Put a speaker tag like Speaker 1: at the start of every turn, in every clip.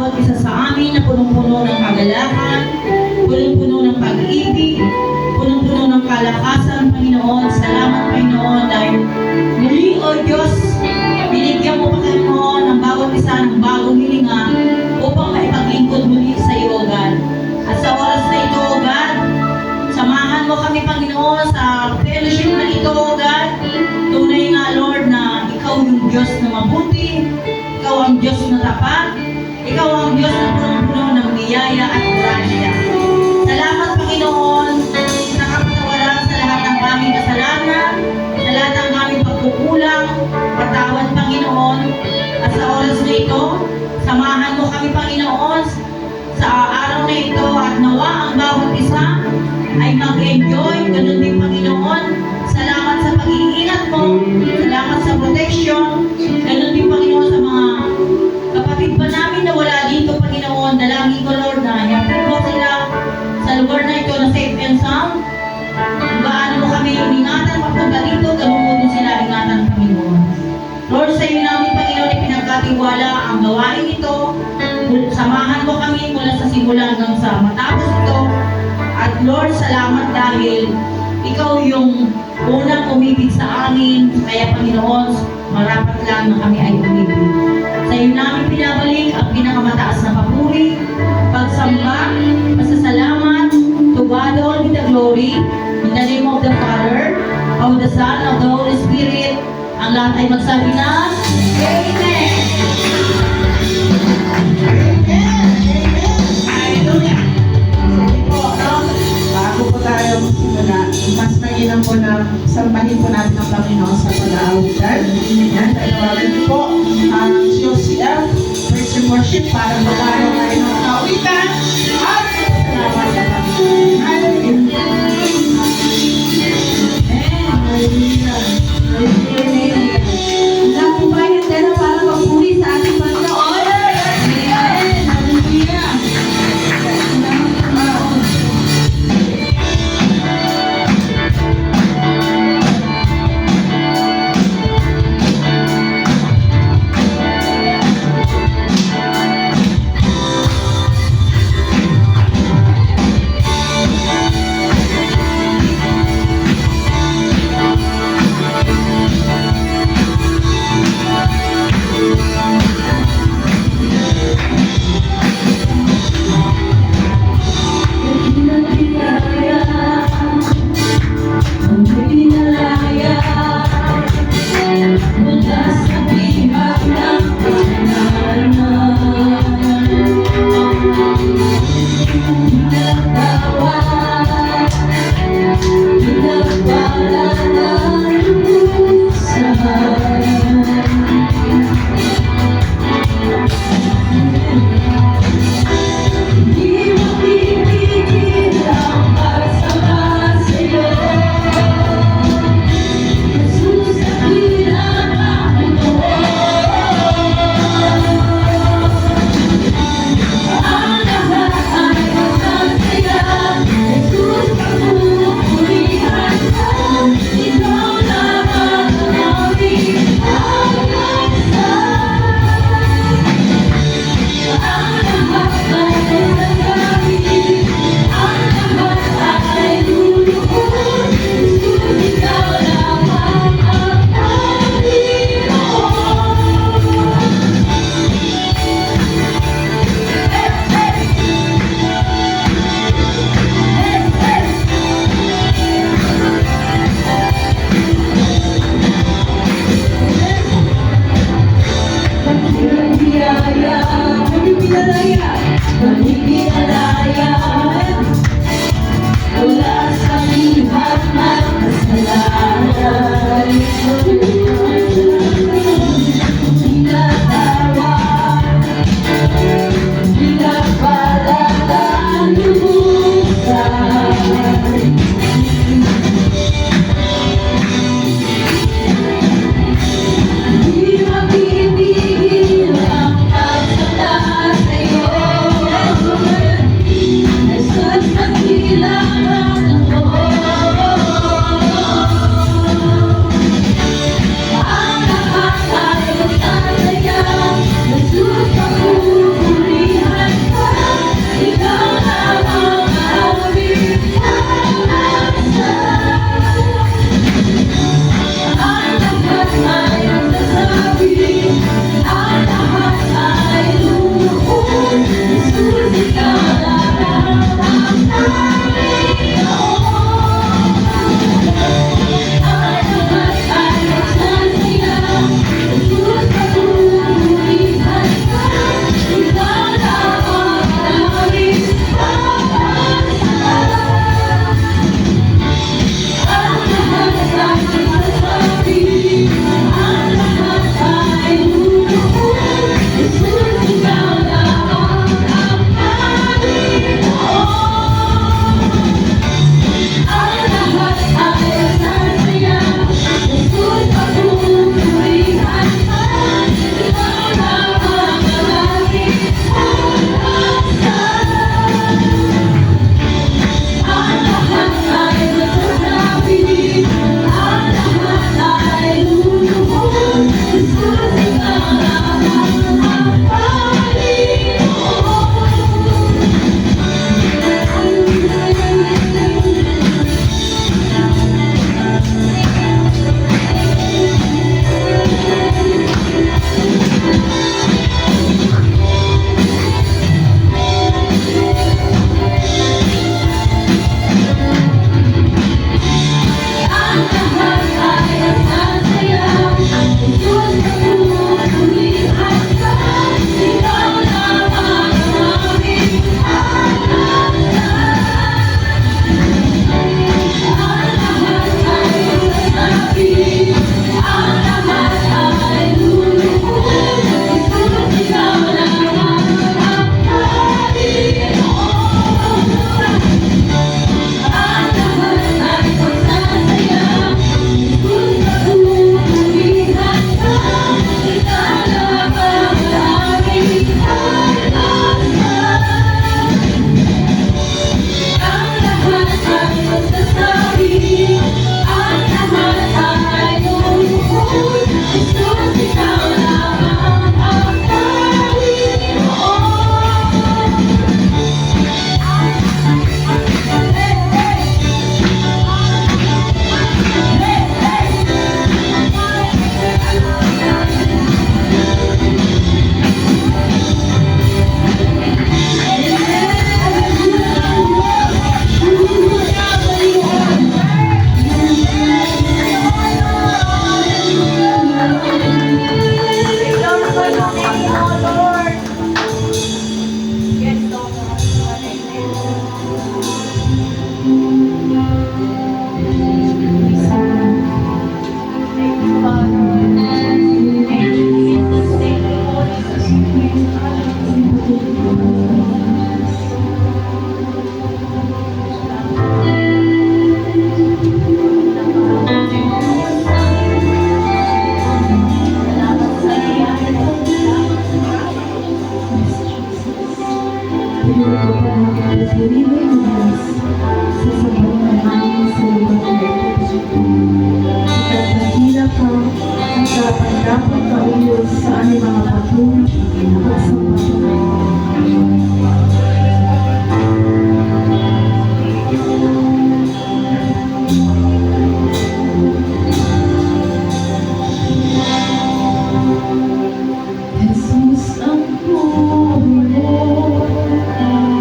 Speaker 1: bawat isa sa amin na punong-puno ng kagalakan, punong-puno ng pag-ibig, punong-puno ng kalakasan, Panginoon. Salamat, Panginoon, dahil muli, O Diyos, binigyan mo, Panginoon, ng bawat isa ng bagong hilinga upang maipaglingkod muli sa iyo, O God. At sa oras na ito, O God, samahan mo kami, Panginoon, sa fellowship na ito, O God. Tunay nga, Lord, na ikaw yung Diyos na mabuti, ikaw ang Diyos na tapat, ikaw ang Diyos na punong-puno ng biyaya at grasya. Salamat, Panginoon, sa kapatawaran sa lahat ng aming kasalanan, sa lahat ng aming pagkukulang, patawad, Panginoon. At sa oras na ito, samahan mo kami, Panginoon, sa araw na ito at nawa ang bawat isa ay mag-enjoy. Ganun din, Panginoon. Salamat sa pag-iingat mo. Salamat sa protection. Ganun din, Panginoon, sa mga kapatid pa namin na wala dito, Panginoon. Dalangin ko, Lord, na yapin mo sila sa lugar na ito na safe and sound. Kung gaano mo kami ingatan papunta dito, ganun mo din sila ingatan, Panginoon. Lord, sa iyo namin, Panginoon, ipinagkatiwala ang gawain ito. Samahan mo kami mula sa simula hanggang sa matapos ito. At Lord, salamat dahil ikaw yung unang umibig sa amin. Kaya, Panginoon, marapat lang na kami ay umibig. Sa iyo namin pinabalik ang pinakamataas na papuri, pagsamba, pasasalamat, to God all be the glory, in the name of the Father, of the Son, of the Holy Spirit. Ang lahat ay magsabi na, Amen!
Speaker 2: Hallelujah! Sige po, no? Bago po tayo magsimula, mas mainam po na sambahin po natin ang Panginoon sa pag-aawitan. Yan, tayo po ang COCF, Praise and Worship, para magkaroon tayo ng kaawitan at salamat sa Panginoon. Hallelujah! Hallelujah! Hallelujah!
Speaker 1: Lahat po ba yung dala para magpuri sa ating Panginoon? Amen! Hallelujah!
Speaker 3: Pinili ko pa namin si Rino Ibanez sa sambahan namin sa lugar na ito. Sikat na tila ka ang dapat kauyos sa aming mga patuloy at sa patuloy. Jesus ang buhay mo,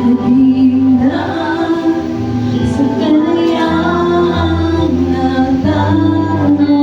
Speaker 3: naging daan sa kalayaang nagdaan mo.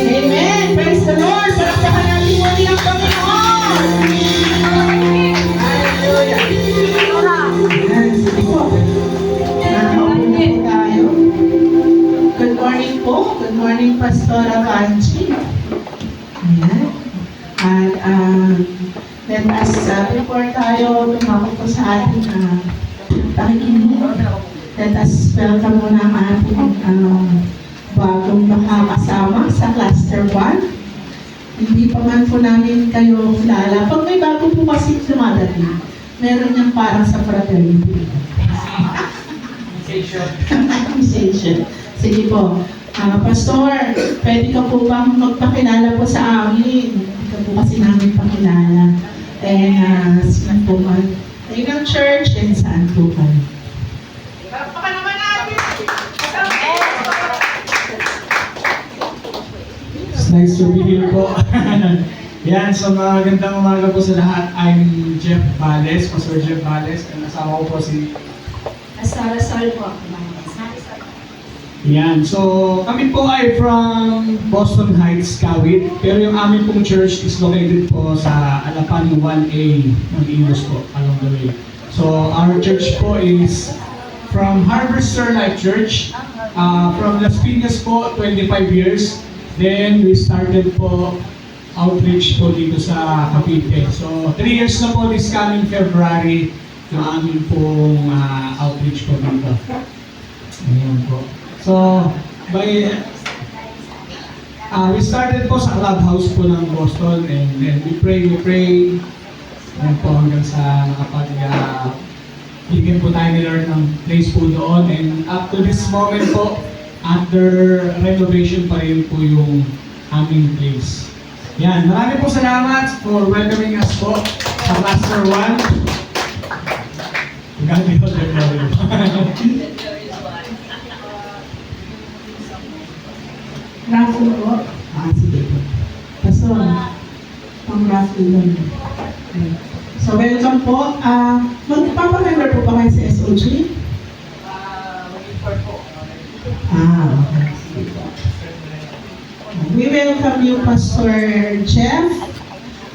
Speaker 2: Amen! Praise the Lord! Palakpakan natin muli ang Panginoon! Hallelujah! Ayan, sige po. Nakaupo na po tayo. Good morning po. Good morning, Pastora Vanchi. Ayan. At let us, before tayo tumawag po sa ating pakikinig, let us welcome muna ang ating bagong makakasama sa Cluster 1. Hindi pa man po namin kayo kilala. Pag may bago po kasi dumadating, meron niyang parang sa fraternity. Accusation. Sige po. Pastor, pwede ka po bang magpakilala po sa amin? Hindi ka po kasi namin pakilala. And saan po man? Ayun ang church and saan po kayo?
Speaker 4: It's nice to be here po. Yan, so magandang umaga po sa lahat. I'm Jeff Vales, Pastor Jeff Vales. Ang asawa ko po si...
Speaker 3: Sara Sal po.
Speaker 4: Yan, so kami po ay from Boston Heights, Kawit. Pero yung amin pong church is located po sa Alapan 1A ng Imus po, along the way. So our church po is from Harvester Life Church. From Las Piñas po, 25 years. Then we started po outreach po dito sa Cavite. So 3 years na po this coming February yung aming pong outreach po dito. Ayan po. So, we started po sa clubhouse po ng Boston and then we pray. Ayan po hanggang sa bigyan po tayo ni Lord ng place po doon. And up to this moment po, under renovation pa rin po yung aming place. Yan, marami po salamat for welcoming us po sa Cluster 1. God be all the glory.
Speaker 2: Raffle po? Sige po. Pastor, pang-raffle lang. So, welcome po. Magpapamember po ba kayo sa SOG? Okay. Sige po. We welcome you, Pastor Jeff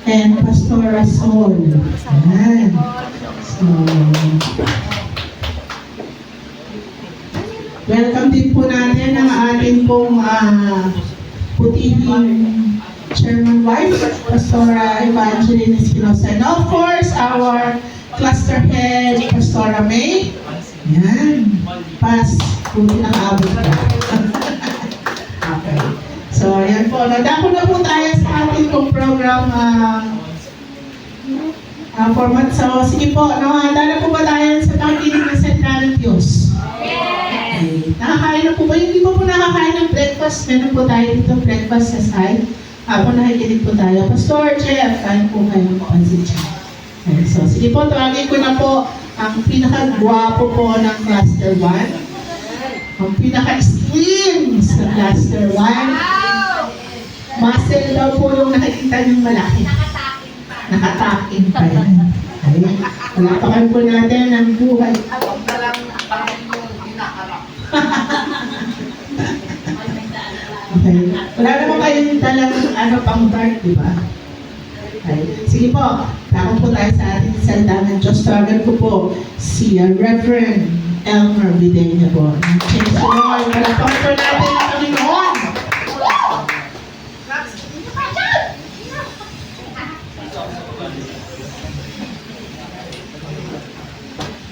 Speaker 2: and Pastor Rasol. Ayan. So, welcome din po natin ang ating pong putihing chairman wife, Pastora Evangeline Espinosa. And of course, our Cluster Head, Pastora May. Yan. Pass. Kung nakaabot ka. Okay. So, ayan po. Nadako na po tayo sa ating pong program format. So, sige po. Handa na po ba tayo sa pakikinig ng salita ng Diyos? Okay. Nakakain na po ba? Hindi po nakakain ng breakfast. Meron po tayo dito breakfast sa side. Habang nakikinig po tayo. Pastor Jeff, kain po kayo ng pansit siya. Okay, so, sige po. Tawagin ko na po ang pinaka-gwapo po ng Cluster 1. Ang pinaka-slim sa Cluster 1. Muscle daw po yung nakikita niyong malaki. Nakatakin pa yan. Okay. Palapakan po natin ang buhay. Okay. Wala naman kayong talang pang dark, di ba? Okay. Sige po, takot po tayo sa ating salita ng Diyos. Tawagan ko po si Reverend Elmer Videnya po. Thank you, Lord. Palapakan po natin ang Panginoon.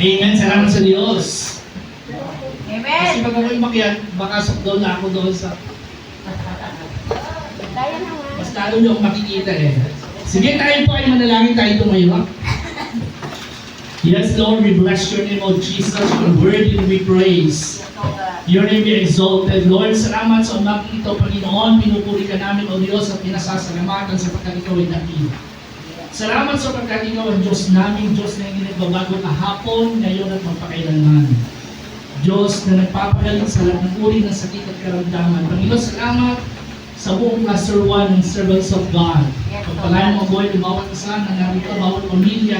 Speaker 4: Amen. Salamat sa Diyos.
Speaker 5: Amen.
Speaker 4: Kasi pag ako'y makiyan, makasok doon na ako doon sa... Mas lalo niyo akong makikita eh. Sige, tayo po ay manalangin tayo tumayo. Yes, Lord, we bless your name, O Jesus. Your word will be praised. Your name be exalted. Lord, salamat sa umagang ito, Panginoon. Pinupuri ka namin, O Diyos, at pinasasalamatan sa pagkat ikaw ay dakila. Salamat sa pagkat ikaw ang Diyos namin, Diyos na hindi nagbabago kahapon, ngayon at magpakailanman. Diyos na nagpapagaling sa lahat ng uri ng sakit at karamdaman. Panginoon, salamat sa buong Cluster 1 ng Servants of God. Pagpalain mo ang buhay ng bawat isa na narito, bawat pamilya.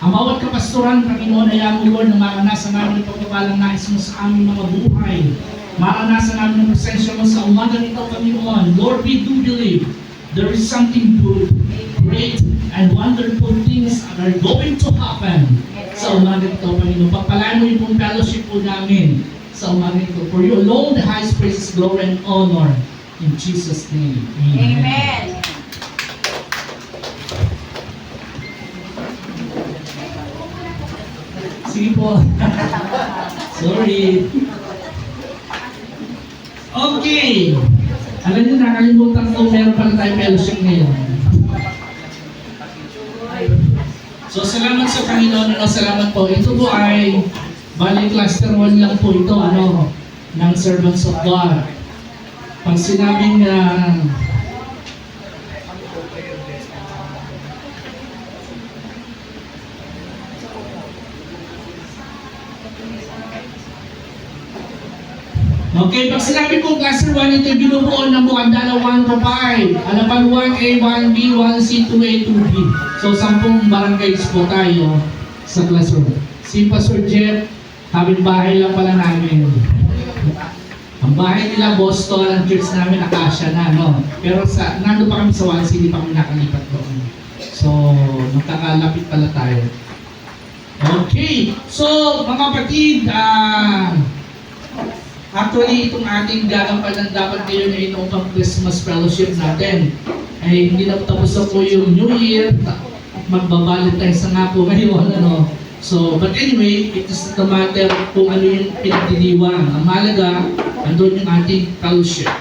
Speaker 4: Ang bawat kapastoran, Panginoon, ayaw mo, Lord, na maranasan namin ang pagpapalang nais mo sa aming mga buhay. Maranasan namin ang presensya mo sa umaga nito, Panginoon. Lord, we do believe there is something good, great, and wonderful things that are going to happen sa umaga ito, Panginoon. Pagpalain mo yung pong fellowship po namin sa umaga ito. For you alone, the highest praise, glory, and honor. In Jesus' name, amen.
Speaker 5: Amen.
Speaker 4: Sige po. Sorry. Okay. Alam niyo, nakalimutan ko, meron pala tayong fellowship ngayon. So, salamat sa Panginoon. Salamat po. Ito po ay bali cluster 1 lang po ito, ng Servants of God. Pag sinabing okay, pag sinabi po cluster 1, ito binubuo ng Bukandala 1 to 5. Alapan 1A, 1B, 1C, 2A, 2B. So, 10 barangays po tayo sa cluster 1. Si Pastor Jeff, kapitbahay lang pala namin. Ang bahay nila, Boston, ang church namin, Acacia na, no? Pero nando pa kami sa 1C, hindi pa kami nakalipat doon. So, magkakalapit pala tayo. Okay, so, mga kapatid, actually, itong ating gagampanan dapat ngayon ay itong pang Christmas fellowship natin. Ay hindi na tapos na po yung New Year, magbabalentine's na nga po ngayon, So, but anyway, it is the matter kung ano yung pinagdiriwang. Ang mahalaga, andun yung ating fellowship.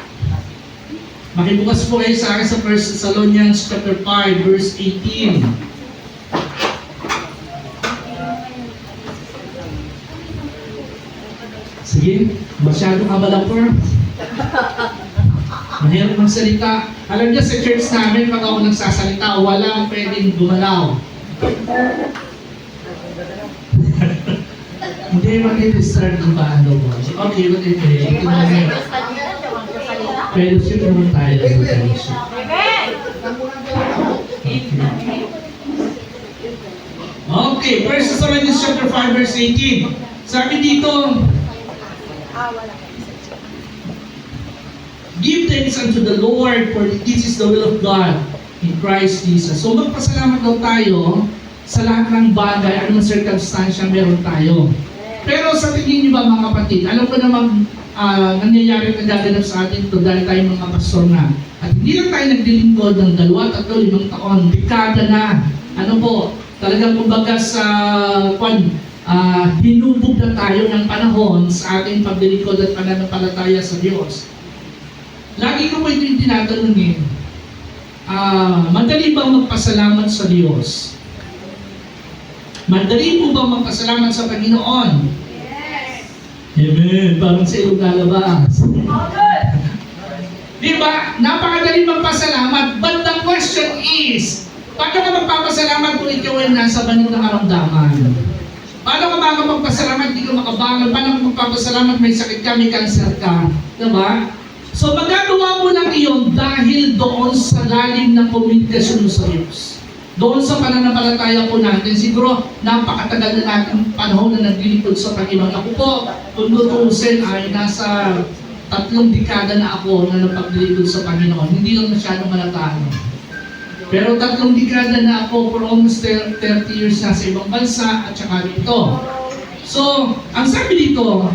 Speaker 4: Makibukas po kayo sa akin sa 1 Thessalonians chapter 5, verse 18. Sige, masyado ka balapor. Mahirap magsalita. Alam niyo sa church namin, pag ako nagsasalita, walang pwedeng gumalaw. Hindi, mag-i-start ng paano mo. Okay, mag-i-start. Fellowship naman tayo.
Speaker 5: Amen.
Speaker 4: Okay, 1 Thessalonians chapter 5, verse 18. Sabi dito, give thanks unto the Lord, for this is the will of God in Christ Jesus. So magpasalamat daw tayo sa lahat ng bagay, anong circumstansya meron tayo. Pero sa tingin niyo ba mga kapatid, alam ko namang nangyayari na gaganap sa atin ito dahil tayo mga pastor na. At hindi lang tayo nagdilingkod ng 2 at 5 taon, dekada na. Ano po,
Speaker 6: Talagang kumbaga sa hinubog na tayo ng panahon sa ating paglilingkod at pananampalataya sa Diyos. Lagi ko po ito yung tinatanungin, madali bang magpasalamat sa Diyos? Madali po bang magpasalamat sa Panginoon?
Speaker 5: Yes.
Speaker 6: Amen. Parang sa ilong lalabas. Di ba? Napakadali magpasalamat. But the question is, paano ka magpapasalamat kung ikaw ay nasa banig ng karamdaman? Paano ka magpapasalamat hindi ka makabangon? Paano ka magpapasalamat may sakit ka, may cancer ka? Di ba? So magagawa mo lang iyon dahil doon sa lalim ng komunikasyon mo sa Diyos. Doon sa pananampalataya po natin, siguro napakatagal na natin panahon na naglilingkod sa Panginoon. Ako po, kung tutusin ay nasa 3 dekada na ako na napaglilingkod sa Panginoon. Hindi lang masyadong malataan. Pero 3 dekada na ako for almost 30 years na sa ibang bansa at saka dito. So, ang sabi dito,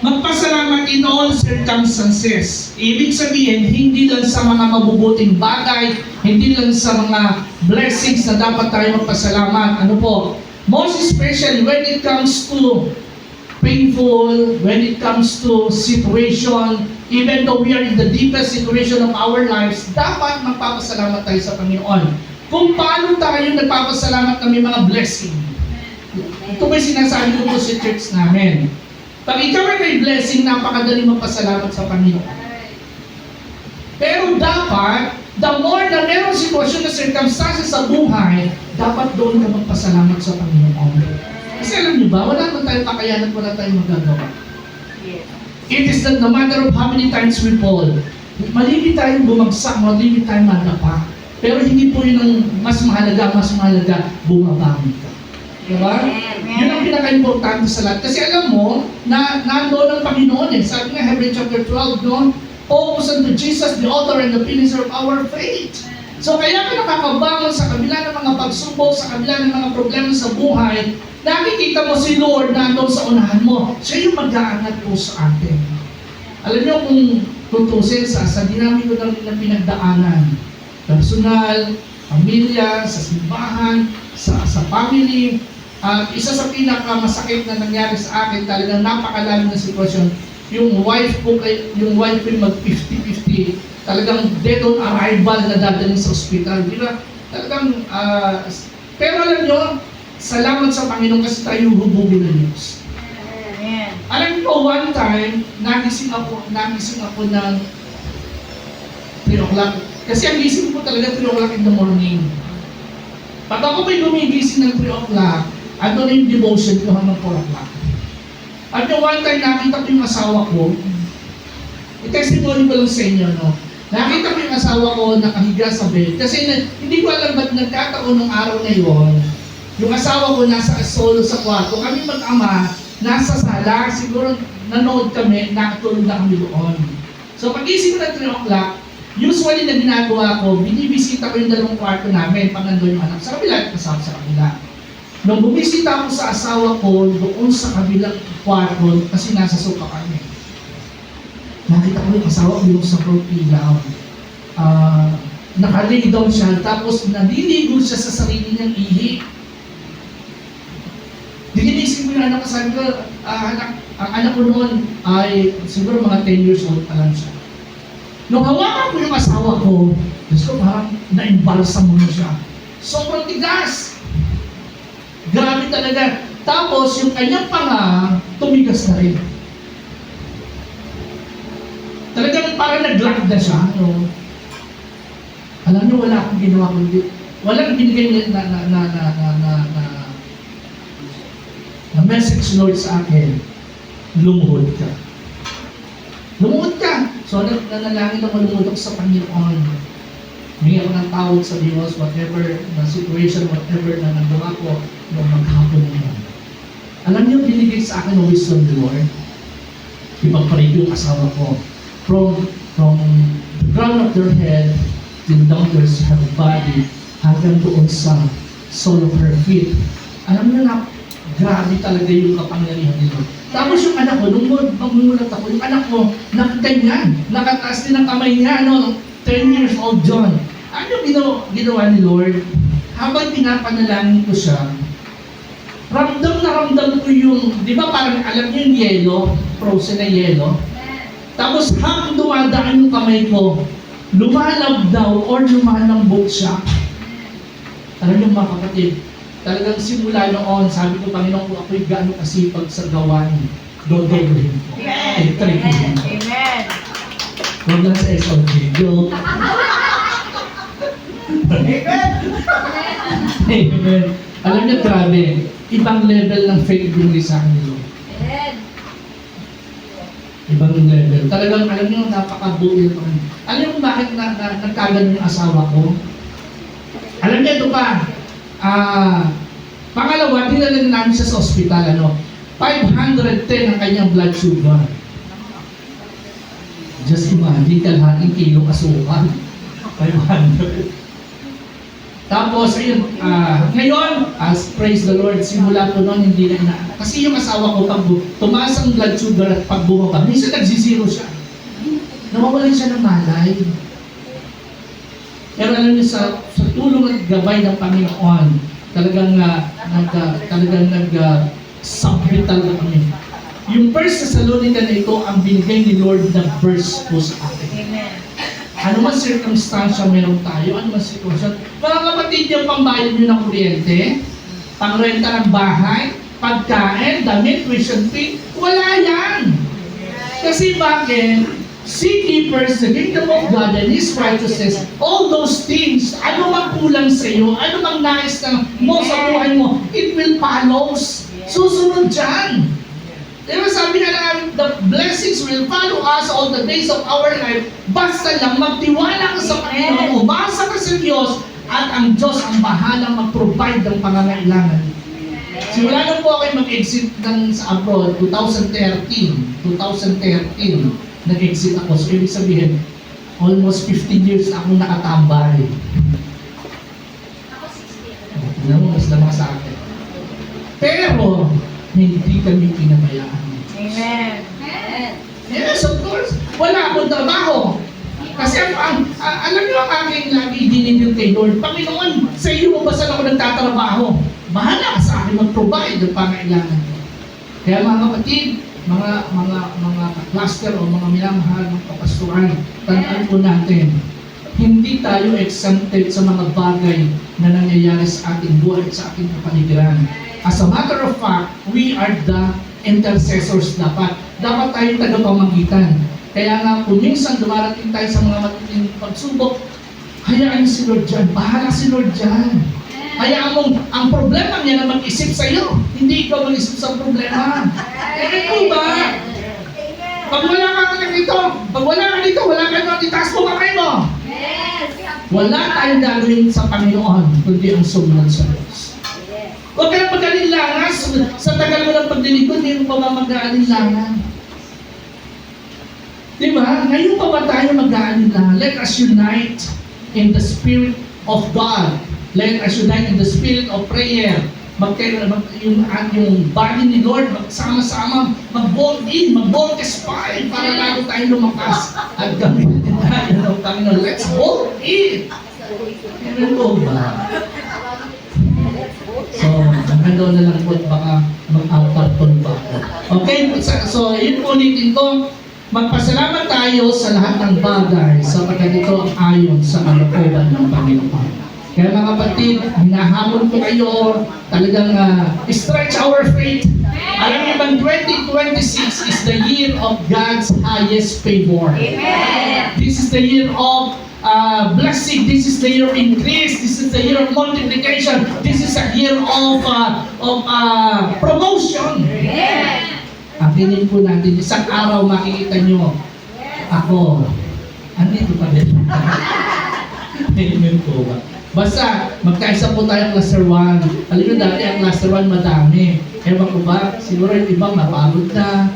Speaker 6: magpasalamat in all circumstances. Ibig sabihin, hindi lang sa mga mabubuting bagay, hindi lang sa mga blessings na dapat tayo magpasalamat. Ano po? Most especially when it comes to painful, when it comes to situation, even though we are in the deepest situation of our lives, dapat magpapasalamat tayo sa Panginoon. Kung paano tayo nagpapasalamat na may mga blessing. Ito ba sinasabi ko po sa church namin? Pag ikaw ay may blessing, napakadali magpasalamat sa Panginoon. Pero dapat, the more na meron sitwasyon na circumstances sa buhay, dapat doon ka magpasalamat sa Panginoon. Kasi alam niyo ba, wala naman tayong kakayanan, wala tayong magagawa. It is that no matter of how many times we fall, malibig tayong bumagsak, malibig tayong madapa. Pero hindi po yun ang mas mahalaga, bumabangon ka. Diba? Yun ang pinaka-importante sa lahat. Kasi alam mo, na nandoon ang Panginoon eh. Sabi nga, Hebrews chapter 12, no? Focus unto Jesus, the author and the finisher of our faith. So kaya ka nakakabangon sa kabila ng mga pagsubok, sa kabila ng mga problema sa buhay, nakikita mo si Lord nandoon sa unahan mo. Siya yung mag-aangat po sa atin. Alam niyo kung tutusin sa dinami ko ng pinagdaanan, personal, pamilya, sa simbahan, sa family, isa sa pinakamasakit na nangyari sa akin, talagang napakalalim na sitwasyon, yung wife ko mag 50-50, talagang dead on arrival na dadaling sa ospital. Di ba? Talagang, pero alam nyo, salamat sa Panginoon kasi tayo hubugin ng Diyos.
Speaker 5: Amen.
Speaker 6: Alam nyo, one time, nagising ako ng 3 o'clock. Kasi ang gising ko talaga 3 o'clock in the morning. Pag ako may gumigising ng 3 o'clock, ano na yung devotion ko hanggang 4 o'clock. At yung one time nakita ko yung asawa ko, i-testimony ko lang sa inyo, no? Nakita ko yung asawa ko nakahiga sa bed. Kasi hindi ko alam ba't nagkataon ng araw na yon. Yung asawa ko nasa solo sa kwarto. Kami mag-ama, nasa sala. Siguro nanood kami, nakatulog na kami doon. So pag-isip ko na 3 o'clock, usually na ginagawa ko, binibisita ko yung 2 kwarto namin pag nandun yung anak sa kabila at kasama sa kabila. Nung bumisita ako sa asawa ko doon sa kabilang kwarto kasi nasa sofa kami. Nakita ko yung asawa ko yung sa front ilaw. Nakalay down siya tapos naliligo siya sa sarili niyang ihi. Dinisip ko yung anak ko, sabi ko, ang anak ko noon ay siguro mga 10 years old pa lang siya. Nung hawakan ko yung asawa ko, Diyos ko parang na-embalsam mo na siya. Sobrang tigas. Grabe talaga. Tapos yung kanyang panga, tumigas na rin. Talagang parang nag-lock na siya. No? Alam niyo, wala akong ginawa kundi walang binigay na message Lord sa akin, lumuhod ka. Lumuhod ka. So, nanalangin ako lumudok sa Panginoon. May ako ng tawag sa Diyos, whatever na situation, whatever na nagawa ko, noong maghapon na yan. Alam niyo, binigay sa akin ng wisdom ni Lord. Ipagparig yung asawa ko. From the crown of their head till down to her body, hanggang doon sa sole of her feet. Alam niyo na, grabe talaga yung kapangyarihan nito. Tapos yung anak ko, nung magmulat ako, yung anak ko, nakaganyan, nakataas din ang kamay niya, 10 years old John. Ano yung ginawa ni Lord? habang pinapanalangin ko siya, ramdam na ramdam ko yung, di ba parang alam niyo yung yelo, frozen na yelo? Tapos habang dumadaan yung kamay ko, lumalabdaw or lumalambot siya. Talagang mga kapatid, talagang simula noon, sabi ko, Panginoon, kung ako'y gaano kasipag sa gawain, doon gagawin ko.
Speaker 5: Amen.
Speaker 6: Try ko
Speaker 5: Amen.
Speaker 6: din.
Speaker 5: Amen.
Speaker 6: Huwag lang sa SOG. Joke. Amen. Alam niyo, grabe. Ibang level ng faith yung sa akin nito.
Speaker 5: Amen.
Speaker 6: Ibang level. Talagang, alam niyo, napakabuti ito. Alam niyo kung bakit nagkagan yung asawa ko? Alam niyo, ito pa. Pangalawa, dinala namin siya sa ospital. 510 ang kanyang blood sugar. Just imagine, kalahating kilo asukal. 500. Tapos, ayun, ngayon, as praise the Lord, simula po noon, hindi na kasi yung asawa ko, pag tumaas ang blood sugar at pagbuka, minsan nagsisiro siya. Nawawalan siya ng malay. Pero alam niyo, sa tulong at gabay ng Panginoon, talagang nag-submit talaga kami. Yung verse sa Salonica na ito, ang binigay ni Lord na verse po sa akin.
Speaker 5: Amen.
Speaker 6: Ano man circumstansya meron tayo, ano man sitwasyon. Mga kapatid, yung pambayad nyo ng kuryente, pangrenta ng bahay, pagkain, damit, tuition fee, wala yan. Kasi bakit? Seek ye first the kingdom of God and His righteousness. All those things, ano mang kulang sa iyo, ano mang nais mo sa buhay mo, it will follows. Susunod dyan. Diba sabi nga namin, the blessings will follow us all the days of our life. Basta lang magtiwala ka sa Panginoon, umasa ka sa Diyos, at ang Diyos ang bahalang mag-provide ng pangangailangan. Simula na po ako mag-exit sa abroad, 2013, nag-exit ako. So, ibig sabihin, almost 15 years na akong nakatambay. Alam mo, mas lamang sa akin. Pero, hindi kami pinabayaan.
Speaker 5: Amen.
Speaker 6: Yes, of course. Wala akong trabaho. Kasi alam niyo ang aking lagi dinindil kay Lord, Panginoon, sa iyo mo ba saan ako nagtatrabaho? Bahala ka sa akin mag-provide ng pangailangan ko. Kaya mga kapatid, mga cluster o mga minamahal ng kapasturan, tandaan po natin, hindi tayo exempted sa mga bagay na nangyayari sa ating buhay at sa ating kapaligiran. As a matter of fact, we are the intercessors dapat. Dapat tayong tagapamagitan. Kaya nga, kung minsan dumarating tayo sa mga matinding pagsubok, hayaan niyo si Lord dyan. Bahala si Lord dyan. Hayaan mong ang problema niya na mag-isip sa iyo. Hindi ikaw mag-isip sa problema. Eh, po ba? Pag wala ka dito, wala ka dito, itaas mo kamay mo. Wala tayong gagawin sa Panginoon, kundi ang sumunod sa Diyos. Huwag ka na mag-alinlangan. Sa tagal mo ng paglilingkod, hindi mo pa ba mag-alinlangan? Diba? Ngayon pa ba tayo mag-alinlangan? Let us unite in the Spirit of God. Let us unite in the Spirit of prayer. Yung body ni Lord, magsama-sama, mag-bolt in, mag-bolt spine para lalo tayo lumakas. At gamitin tayo ng Panginoon. Let's bolt in. Amen po ba? So, hanggang na lang po at baka mag-alparton pa ako. Okay, so yun po ulitin ko. Magpasalamat tayo sa lahat ng bagay sapagkat ito ang ayon sa kalooban ng Panginoon. Kaya mga kapatid, hinahamon ko kayo talagang stretch our faith. Alam niyo bang 2026 is the year of God's highest favor.
Speaker 5: Amen.
Speaker 6: This is the year of blessing. This is the year of increase. This is the year of multiplication. This is a year of promotion.
Speaker 5: Amen.
Speaker 6: Akinin po natin, isang araw makikita nyo ako. Andito pa din. Amen po ba? Basta, magkaisa po tayo cluster 1. Alam nyo dati, ang cluster 1 madami. Ewan ko ba, siguro yung ibang napagod na.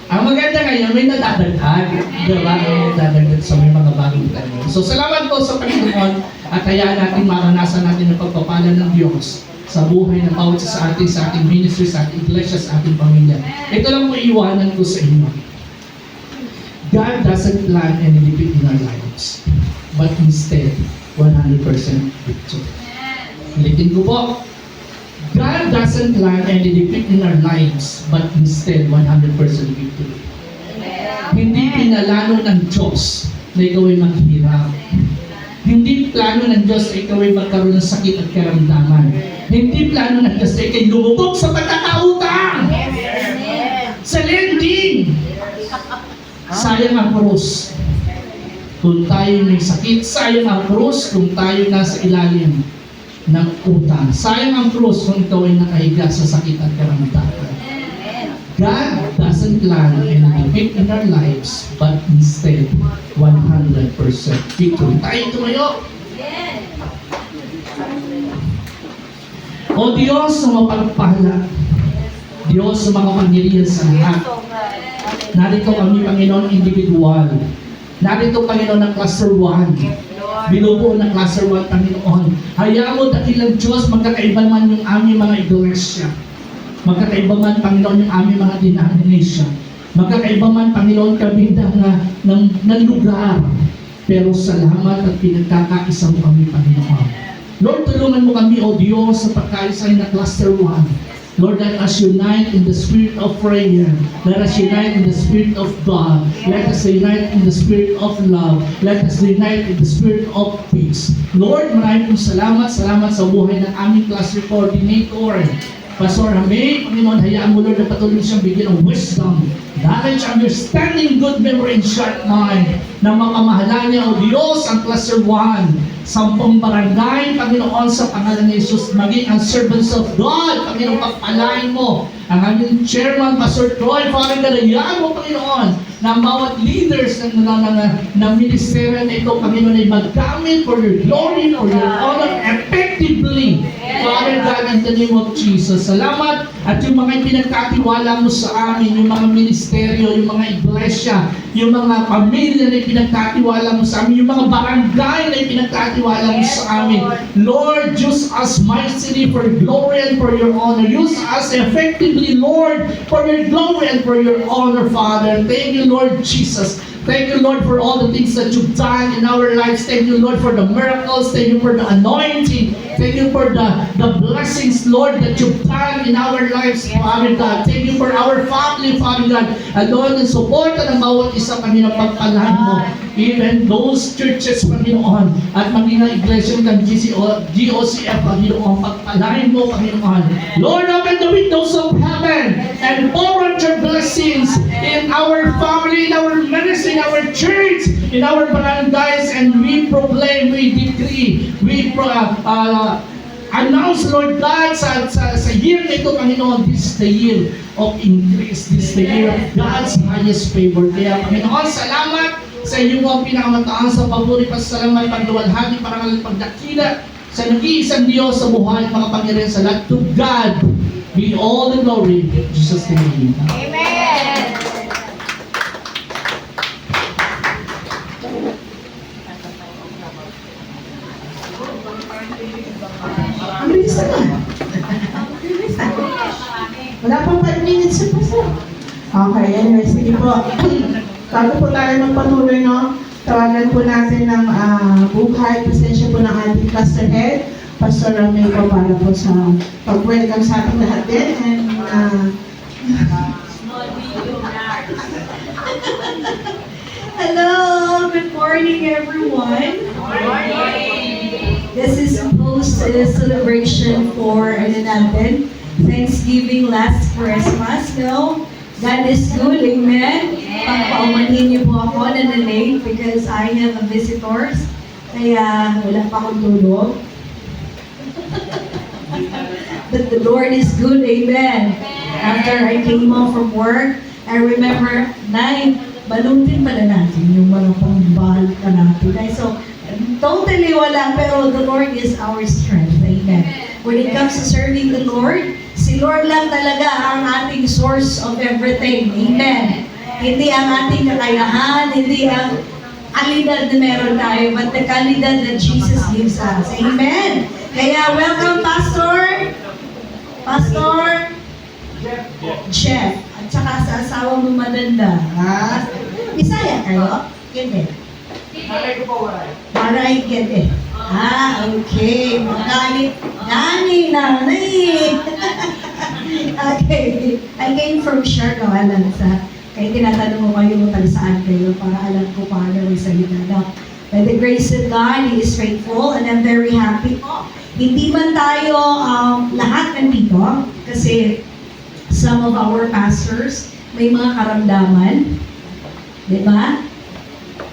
Speaker 6: Ang maganda ngayon, may nadadagdag. Diba? May nadadagdag sa may mga bagong tayo. So, salamat po sa Panginoon at hayaan natin maranasan natin ang pagpapala ng Diyos sa buhay ng bawat sa atin, sa ating ministry, sa ating iglesia, sa ating pamilya. Ito lang po iwanan ko sa inyo. God doesn't plan any defeat in our lives. But instead, 100% victory. Ulitin ko po, God doesn't plan any defeat in our lives, but instead 100% victory. Hindi pinalano ng Diyos na ikaw ay maghirap. Hindi plano ng Diyos na ikaw ay magkaroon ng sakit at karamdaman. Hindi plano ng Diyos na ikaw ay lumubog sa pagkakautang, sa lending. Sayang ang krus kung tayo may sakit. Sayang ang krus kung tayo nasa ilalim ng utang. Sayang ang krus kung ikaw ay nakahiga sa sakit at karamdaman. God doesn't plan any defeat in our lives, but instead 100% victory. Tayo tumayo. O Diyos na mapagpala, Diyos na makapangyarihan sa lahat. Narito kami, Panginoon, individual. Narito, Panginoon, ng cluster 1. Binubuo ng cluster 1, Panginoon. Hayaan mo, dakilang Diyos, magkakaiba man yung aming mga iglesia. Magkakaiba man, Panginoon, yung aming mga denomination. Magkakaiba man, Panginoon, kami ng lugar. Pero salamat at pinagkakaisa mo kami, Panginoon. Lord, tulungan mo kami, O Diyos, sa pagkaisa na cluster 1. Lord, let us unite in the spirit of prayer. Let us unite in the spirit of God. Let us unite in the spirit of love. Let us unite in the spirit of peace. Lord, maraming pong salamat. Salamat sa buhay ng aming cluster coordinator. Pastor Hamay, Panginoon, hayaan mo, Lord, na patuloy siyang bigyan ng wisdom, knowledge, understanding, good memory, and sharp mind, na makamahalan niya, O Diyos, ang cluster 1, 10 barangay, Panginoon, sa pangalan ni Jesus, maging ang servants of God, Panginoon, pagpalain mo, ang aming chairman, Pastor Troy, Father, hayaan mo, Panginoon, na bawat leaders ng ministeryo na ito, Panginoon, ay maggamit for your glory, for your honor, effectively, Father God, in the name of Jesus. Salamat at yung mga pinagkatiwala mo sa amin, yung mga ministeryo, yung mga iglesia, yung mga pamilya na pinagkatiwala mo sa amin, yung mga barangay na pinagkatiwala mo sa amin. Lord, use us mightily for your glory and for your honor. Use us effectively, Lord, for your glory and for your honor, Father. Thank you, Lord Jesus. Thank you, Lord, for all the things that you've done in our lives. Thank you, Lord, for the miracles. Thank you for the anointing. Thank you for the blessings, Lord, that you've done in our lives, Father God. Thank you for our family, Father God. And Lord, ang suporta ng bawat isa, Panginoon, pagpalahan mo. Even those churches, Panginoon, at maging ang iglesia ng GOCF, Panginoon, pagpalahan mo, Panginoon. Lord, open the windows of heaven and pour out your blessings in our family, in our ministry, in our church, in our barangays, and we proclaim, we decree, we announce, Lord God, sa year na ito, Panginoon, this is the year of increase, this is the year of God's highest favor. Kaya, Panginoon, salamat sa iyong mga pinakamataas sa paburi, pasalamat, pagluwalhati, parangal at pagdakila sa nag-iisang Diyos sa buhay at mga pangyarihan sa lahat. To God be all the glory. In Jesus' name.
Speaker 5: Amen.
Speaker 2: Ang bilis na. Wala pang 5 minutes sa pasok. Okay, anyway, sige po. Bago po tayo magpatuloy, no? Tawagan po natin ng buhay, presensya po ng ating cluster head, Pastor Ramey po, para po sa pag-welcome sa ating lahat din. And,
Speaker 3: Hello, good morning everyone. This is post celebration for natin Thanksgiving last Christmas. No, God is good, amen. Pagpaumanhin niyo po ako na late because I have a visitors. Kaya wala pa akong tulog. But the Lord is good, amen. After I came home from work, I remember, balutin pala natin yung mga pangbahal ka natin. So, totally wala, pero the Lord is our strength. Amen. When it comes to serving the Lord, si Lord lang talaga ang ating source of everything. Amen. Hindi ang ating kakayahan, hindi ang kalidad na meron tayo, but the kalidad that Jesus gives us. Amen. Kaya welcome, Pastor. Pastor Jeff. At saka sa asawa mo maganda. Ha? Bisaya kayo? Gende. Maray gende. Okay. Nanay. Okay. I came from Siargao, Alansa. Kaya tinatanong mo kayo kung saan kayo para alam ko paano may salita. No? By the grace of God, He is faithful and I'm very happy. Hindi man tayo lahat nandito kasi some of our pastors may mga karamdaman. Di ba?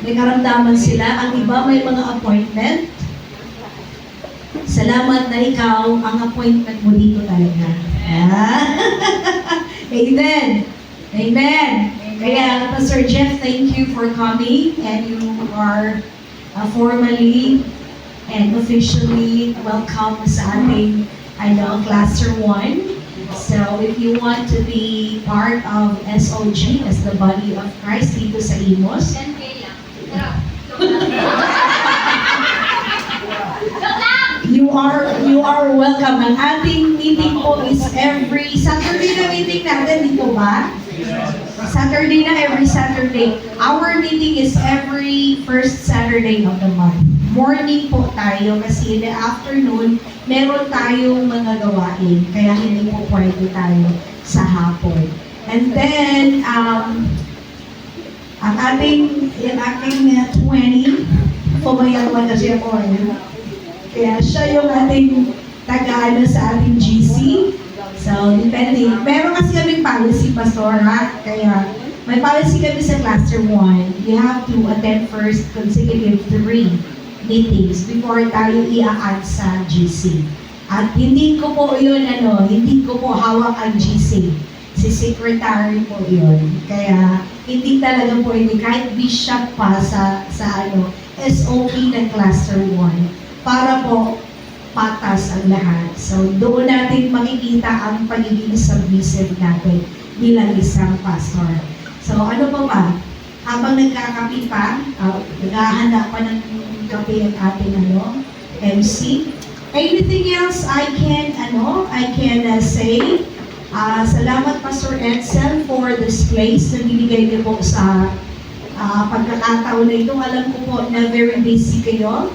Speaker 3: May karamdaman sila. Ang iba may mga appointment. Salamat na ikaw, ang appointment mo dito talaga. Amen. Amen. Kaya, Pastor Jeff, thank you for coming and you are formally and officially welcome sa ating Cluster 1. So, if you want to be part of SOG as the body of Christ dito sa Imos, you are welcome. Ang ating meeting po is every Saturday na meeting natin, dito ba? Saturday na, every Saturday. Our meeting is every first Saturday of the month. Morning po tayo kasi in the afternoon, meron tayong mga gawain. Kaya hindi po pwede tayo sa hapon. And then, yung aking 20, pumayagman kasi ako. Kaya siya yung ating taga-ano sa ating GC. So, depende. Meron kasi kaming policy, Pastor, ha? Kaya, may policy kami sa Cluster 1. You have to attend first consecutive 3 meetings before tayo i-add sa GC. At hindi ko po hindi ko po hawak ang GC. Si Secretary po yun. Kaya, hindi talaga po kahit bishop pa sa SOP ng Cluster 1 para po patas ang lahat. So, doon natin makikita ang pagiging submissive natin bilang isang pastor. So, ano pa ba? Habang nagkakape pa, naghahanda pa ng kape ang ating MC. Anything else I can say? Salamat Pastor Edsel for this place na binigay niyo po sa pagkakataon na ito. Alam ko po na very busy kayo.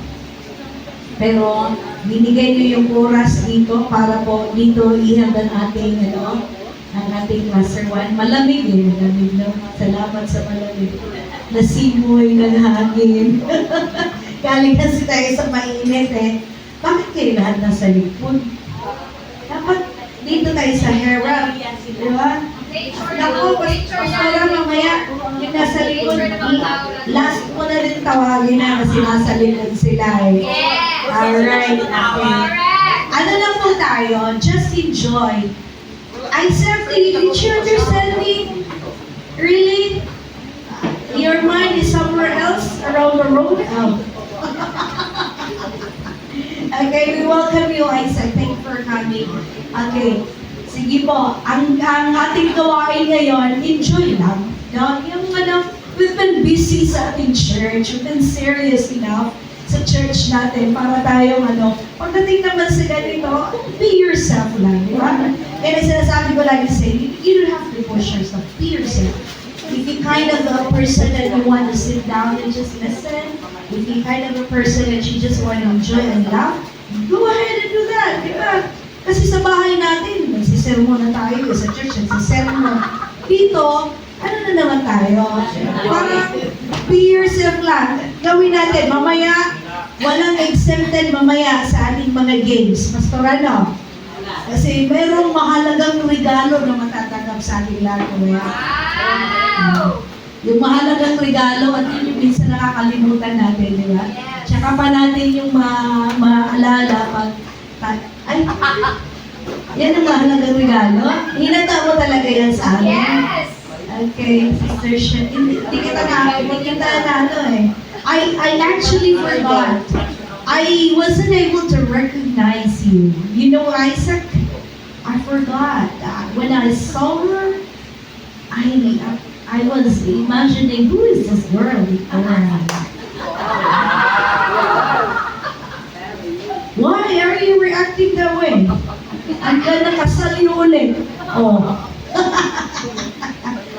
Speaker 3: Pero binigay niyo yung oras dito para po dito ihand ang ating Cluster 1. Malamig malamig, no? Salamat sa malamig. Nasimoy ng hangin. Galing kasi tayo sa mainit Bakit kayo lahat nasa likod? Dapat dito tayo sa harap. Di ba? Ako, Pastora, mamaya yung nasa likod. Last mo na rin tawagin na kasi nasa likod sila Alright. Okay. Ano lang po tayo? Just enjoy. Isaac, did you understand me? Really? Your mind is somewhere else around the road? Oh. Okay, we welcome you, Isaac. Thank you for coming. Okay. Sige po, ang ating gawain ngayon, enjoy lang. No? We've been busy sa ating church. We've been serious enough sa church natin para tayong pagdating naman sa ganito, be yourself lang, di ba? Kaya sinasabi ko lagi sa you don't have to push yourself, be yourself. If you're kind of a person that you want to sit down and just listen, if you're kind of a person that you just want to enjoy and laugh, go ahead and do that, di ba? Kasi sa bahay natin, nagsisermon na tayo, sa church, nagsisermon. Dito, ano na naman tayo? Parang be yourself lang. Gawin natin, mamaya, walang exempted mamaya sa ating mga games. Pastor, Kasi merong mahalagang regalo na matatanggap sa ating lahat. Yung mahalagang regalo at yun yung minsan nakakalimutan natin, di ba? Tsaka pa natin yung maalala pag yan ang mahalagang regalo. Hinata mo talaga yan sa amin.
Speaker 5: Yes!
Speaker 3: Okay, Sister Shen. Hindi kita I actually forgot. I wasn't able to recognize you. You know, Isaac? I forgot. When I saw her, I was imagining, who is this girl before? Why are you reacting that way? Ang ganda kasali ulit. Oh.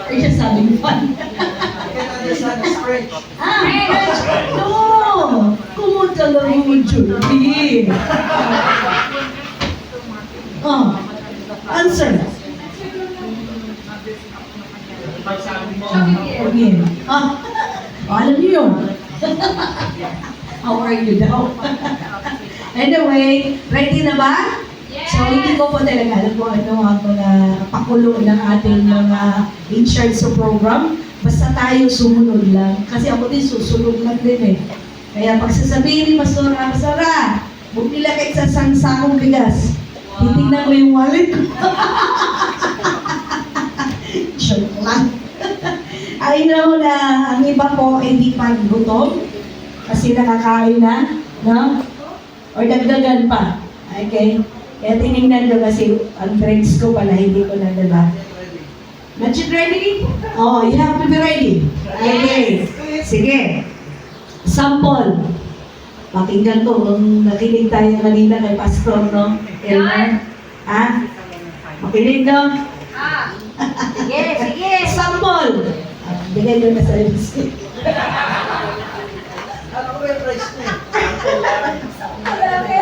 Speaker 3: Are you just having fun? No! Kumusta
Speaker 1: Hello, Julie. Oh, answer. Again. Alam niyo yun. How are you daw? Anyway, ready na ba? So, hindi ko po talaga alam kung ano ang mga pakulo ng ating mga in-charge sa program. Basta tayo sumunod lang. Kasi ako din susunod lang din eh. Kaya pag sasabihin ni Pastora, huwag nila kahit sa sangsakong bigas. Titignan mo yung wallet ko. Joke lang. I know na ang iba po hindi pa gutom kasi nakakain na, no? Or dagdagan pa. Okay? Kaya tinignan ko kasi ang drinks ko pala hindi ko na dala. Not yet ready? Oh, you have to be ready. Okay. Sige. Sample. Pakinggan ko kung nakinig tayo kanina kay Pastor, no? Elmer. Ha? Makinig, no?
Speaker 5: Sige, sige.
Speaker 1: Sample. Bigay mo na sa MC.
Speaker 2: Ano ko yung price niya?